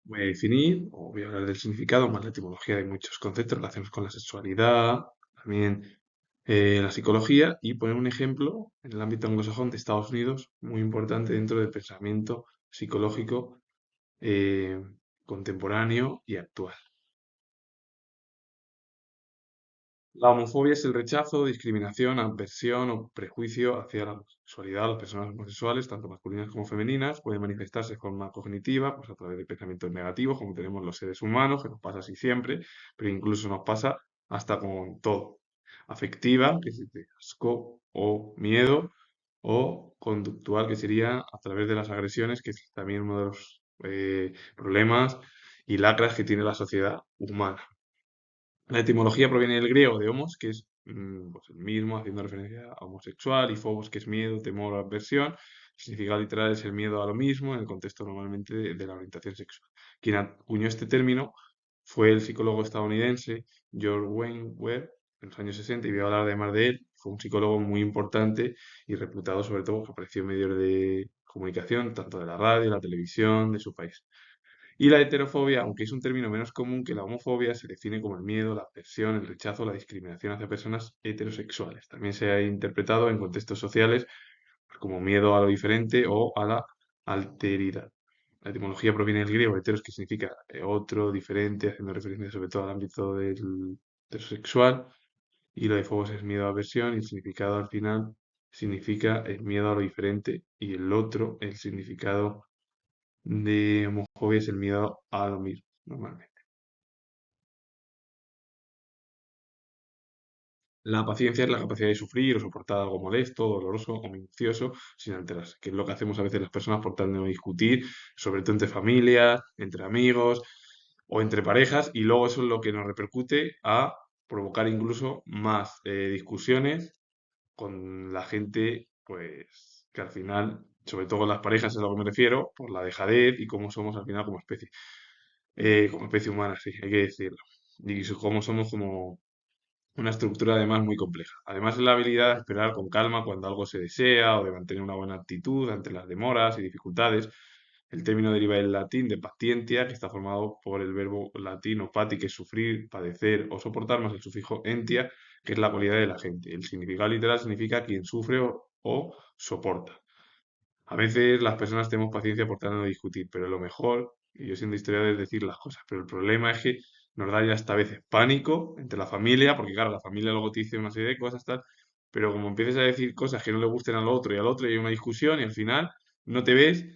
Voy a definir o voy a hablar del significado, más la etimología de muchos conceptos relacionados con la sexualidad, también la psicología y poner un ejemplo en el ámbito anglosajón de Estados Unidos, muy importante dentro del pensamiento psicológico eh, contemporáneo y actual. La homofobia es el rechazo, discriminación, aversión o prejuicio hacia la sexualidad. Las personas homosexuales, tanto masculinas como femeninas, pueden manifestarse de forma cognitiva, pues a través de pensamientos negativos, como tenemos los seres humanos, que nos pasa así siempre, pero incluso nos pasa hasta con todo. Afectiva, que es de asco o miedo, o conductual, que sería a través de las agresiones, que es también uno de los problemas y lacras que tiene la sociedad humana. La etimología proviene del griego de homos, que es pues el mismo, haciendo referencia a homosexual, y phobos, que es miedo, temor o aversión. El significado literal es el miedo a lo mismo, en el contexto normalmente de la orientación sexual. Quien acuñó este término fue el psicólogo estadounidense George Wayne Webb en los años 60, y voy a hablar además de él. Fue un psicólogo muy importante y reputado, sobre todo, que apareció en medios de comunicación, tanto de la radio, la televisión, de su país. Y la heterofobia, aunque es un término menos común que la homofobia, se define como el miedo, la aversión, el rechazo, la discriminación hacia personas heterosexuales. También se ha interpretado en contextos sociales pues, como miedo a lo diferente o a la alteridad. La etimología proviene del griego heteros, que significa otro, diferente, haciendo referencia sobre todo al ámbito del heterosexual. Y lo de phobos es miedo a aversión, y el significado al final significa el miedo a lo diferente, y el otro, el significado de homofobia es el miedo a lo mismo, normalmente. La paciencia es la capacidad de sufrir o soportar algo molesto, doloroso o minucioso sin alterarse, que es lo que hacemos a veces las personas por tal de no discutir, sobre todo entre familias, entre amigos o entre parejas, y luego eso es lo que nos repercute a provocar incluso más discusiones con la gente, pues que al final, sobre todo con las parejas es a lo que me refiero, por la dejadez y cómo somos al final como especie humana, sí, hay que decirlo. Y cómo somos como una estructura además muy compleja. Además, es la habilidad de esperar con calma cuando algo se desea o de mantener una buena actitud ante las demoras y dificultades. El término deriva del latín de patientia, que está formado por el verbo latino pati, que es sufrir, padecer o soportar, más el sufijo entia, que es la cualidad de la gente. El significado literal significa quien sufre o soporta. A veces las personas tenemos paciencia por tal de no discutir, pero lo mejor, y yo siendo historiador, es decir las cosas. Pero el problema es que nos da ya hasta a veces pánico entre la familia, porque claro, la familia luego te dice una serie de cosas, tal, pero como empieces a decir cosas que no le gusten al otro y hay una discusión y al final no te ves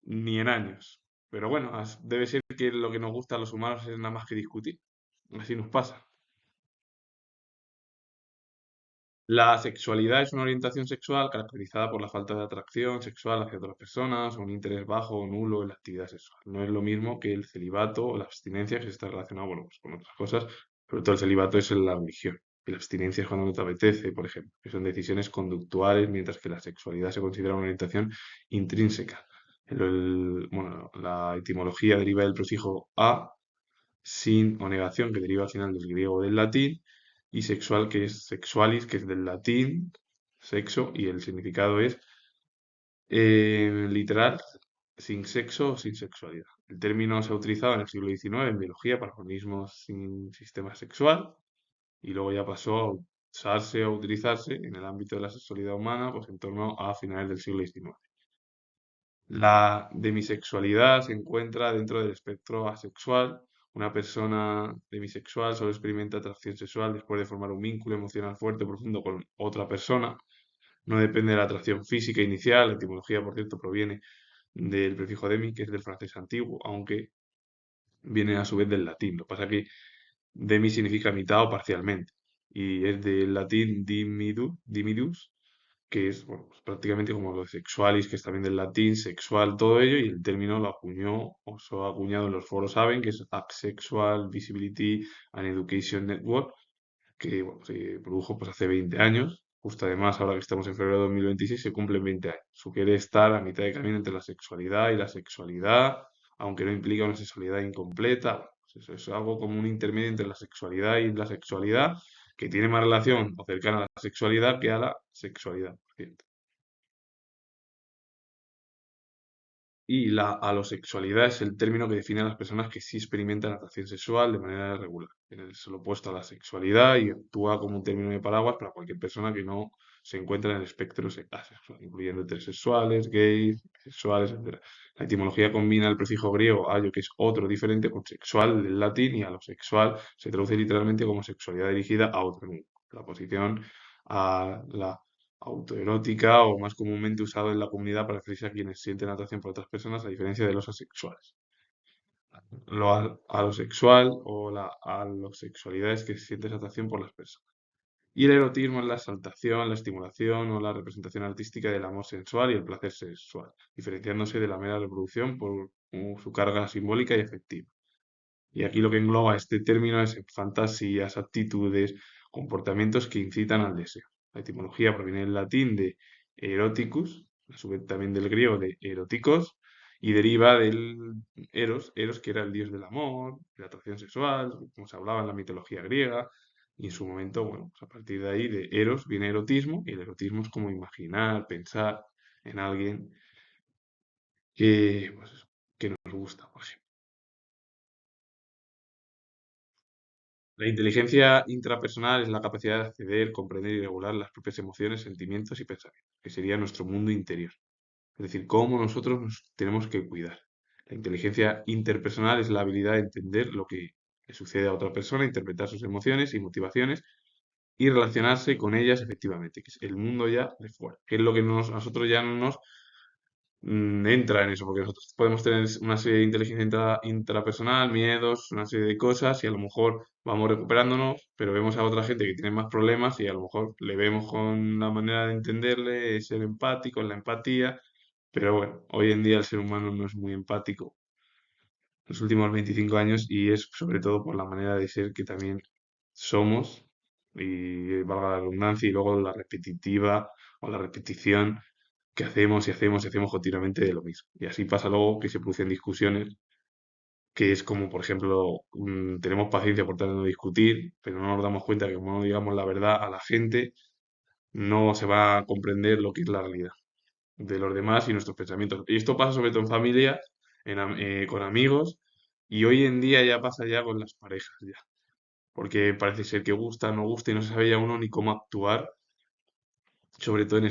ni en años. Pero bueno, debe ser que lo que nos gusta a los humanos es nada más que discutir. Así nos pasa. La sexualidad es una orientación sexual caracterizada por la falta de atracción sexual hacia otras personas o un interés bajo o nulo en la actividad sexual. No es lo mismo que el celibato o la abstinencia, que se está relacionado, bueno, pues con otras cosas, sobre todo el celibato es en la religión. Y la abstinencia es cuando no te apetece, por ejemplo, que son decisiones conductuales, mientras que la sexualidad se considera una orientación intrínseca. Bueno, la etimología deriva del prefijo a, sin o negación, que deriva al final del griego o del latín, y sexual, que es sexualis, que es del latín, sexo, y el significado es literal, sin sexo o sin sexualidad. El término se ha utilizado en el siglo XIX en biología para organismos sin sistema sexual, y luego ya pasó a usarse o utilizarse en el ámbito de la sexualidad humana, pues en torno a finales del siglo XIX. La demisexualidad se encuentra dentro del espectro asexual. Una persona demisexual solo experimenta atracción sexual después de formar un vínculo emocional fuerte o profundo con otra persona. No depende de la atracción física inicial. La etimología, por cierto, proviene del prefijo demi, que es del francés antiguo, aunque viene a su vez del latín. Lo que pasa es que demi significa mitad o parcialmente. Y es del latín dimidus, que es bueno, pues prácticamente como lo de sexualis, que es también del latín, sexual, todo ello, y el término lo acuñó o se ha acuñado en los foros Saben, que es Asexual Visibility and Education Network, que bueno, se produjo pues hace 20 años. Justo además, ahora que estamos en febrero de 2026, se cumplen 20 años. Sugiere estar a mitad de camino entre la sexualidad y la sexualidad, aunque no implica una sexualidad incompleta. Bueno, pues eso es algo como un intermedio entre la sexualidad y la sexualidad, que tiene más relación o cercana a la sexualidad que a la sexualidad, por cierto. Y la alosexualidad es el término que define a las personas que sí experimentan atracción sexual de manera regular. Es lo opuesto a la sexualidad y actúa como un término de paraguas para cualquier persona que no se encuentra en el espectro asexual, incluyendo heterosexuales, gays, bisexuales, etc. La etimología combina el prefijo griego allo, que es otro diferente, con sexual del latín, y alosexual se traduce literalmente como sexualidad dirigida a otro. La posición a la autoerótica o más comúnmente usado en la comunidad para referirse a quienes sienten atracción por otras personas, a diferencia de los asexuales. Alosexual o la alosexualidad es que sientes atracción por las personas. Y el erotismo es la exaltación, la estimulación o la representación artística del amor sensual y el placer sexual, diferenciándose de la mera reproducción por su carga simbólica y efectiva. Y aquí lo que engloba este término es fantasías, actitudes, comportamientos que incitan al deseo. La etimología proviene del latín de eroticus, a su vez también del griego de eroticos, y deriva del Eros, que era el dios del amor, de la atracción sexual, como se hablaba en la mitología griega, y en su momento, bueno, pues a partir de ahí, de Eros viene erotismo, y el erotismo es como imaginar, pensar en alguien que, pues, que nos gusta, por ejemplo. La inteligencia intrapersonal es la capacidad de acceder, comprender y regular las propias emociones, sentimientos y pensamientos, que sería nuestro mundo interior. Es decir, cómo nosotros nos tenemos que cuidar. La inteligencia interpersonal es la habilidad de entender lo que le sucede a otra persona, interpretar sus emociones y motivaciones y relacionarse con ellas efectivamente, que es el mundo ya de fuera, que es lo que a nosotros ya no nos entra en eso, porque nosotros podemos tener una serie de inteligencia intrapersonal, miedos, una serie de cosas, y a lo mejor vamos recuperándonos, pero vemos a otra gente que tiene más problemas y a lo mejor le vemos con la manera de entenderle, ser empático, la empatía, pero bueno, hoy en día el ser humano no es muy empático en los últimos 25 años y es sobre todo por la manera de ser que también somos, y valga la redundancia, y luego la repetitiva o la repetición que hacemos y hacemos y hacemos continuamente de lo mismo. Y así pasa luego que se producen discusiones, que es como, por ejemplo, tenemos paciencia por tal de no discutir, pero no nos damos cuenta que como no digamos la verdad a la gente, no se va a comprender lo que es la realidad de los demás y nuestros pensamientos. Y esto pasa sobre todo en familia, con amigos, y hoy en día ya pasa ya con las parejas, ya. Porque parece ser que gusta, no gusta y no se sabe ya uno ni cómo actuar, sobre todo en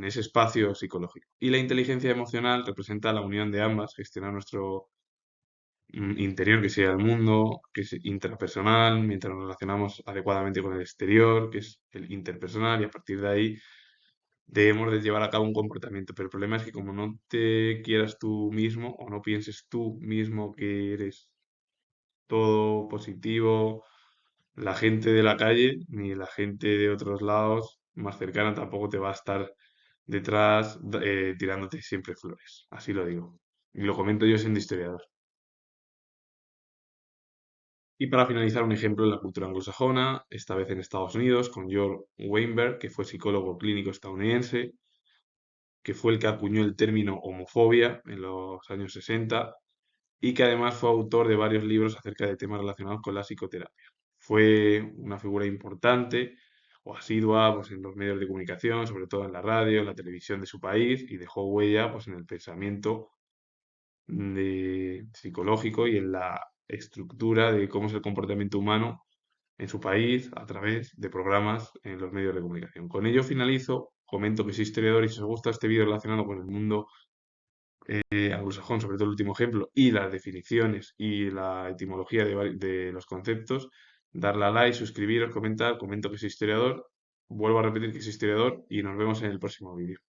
ese espacio psicológico. Y la inteligencia emocional representa la unión de ambas, gestionar nuestro interior, que sea el mundo, que es intrapersonal, mientras nos relacionamos adecuadamente con el exterior, que es el interpersonal, y a partir de ahí debemos de llevar a cabo un comportamiento. Pero el problema es que como no te quieras tú mismo o no pienses tú mismo que eres todo positivo, la gente de la calle ni la gente de otros lados más cercana tampoco te va a estar detrás tirándote siempre flores. Así lo digo. Y lo comento yo siendo historiador. Y para finalizar, un ejemplo en la cultura anglosajona, esta vez en Estados Unidos, con George Weinberg, que fue psicólogo clínico estadounidense, que fue el que acuñó el término homofobia en los años 60 y que además fue autor de varios libros acerca de temas relacionados con la psicoterapia. Fue una figura importante o asidua pues, en los medios de comunicación, sobre todo en la radio, en la televisión de su país, y dejó huella pues, en el pensamiento psicológico y en la estructura de cómo es el comportamiento humano en su país a través de programas en los medios de comunicación. Con ello finalizo, comento que soy historiador y si os gusta este vídeo relacionado con el mundo anglosajón, sobre todo el último ejemplo, y las definiciones y la etimología de los conceptos, darle a like, suscribiros, comentar, comento que soy historiador, vuelvo a repetir que soy historiador y nos vemos en el próximo vídeo.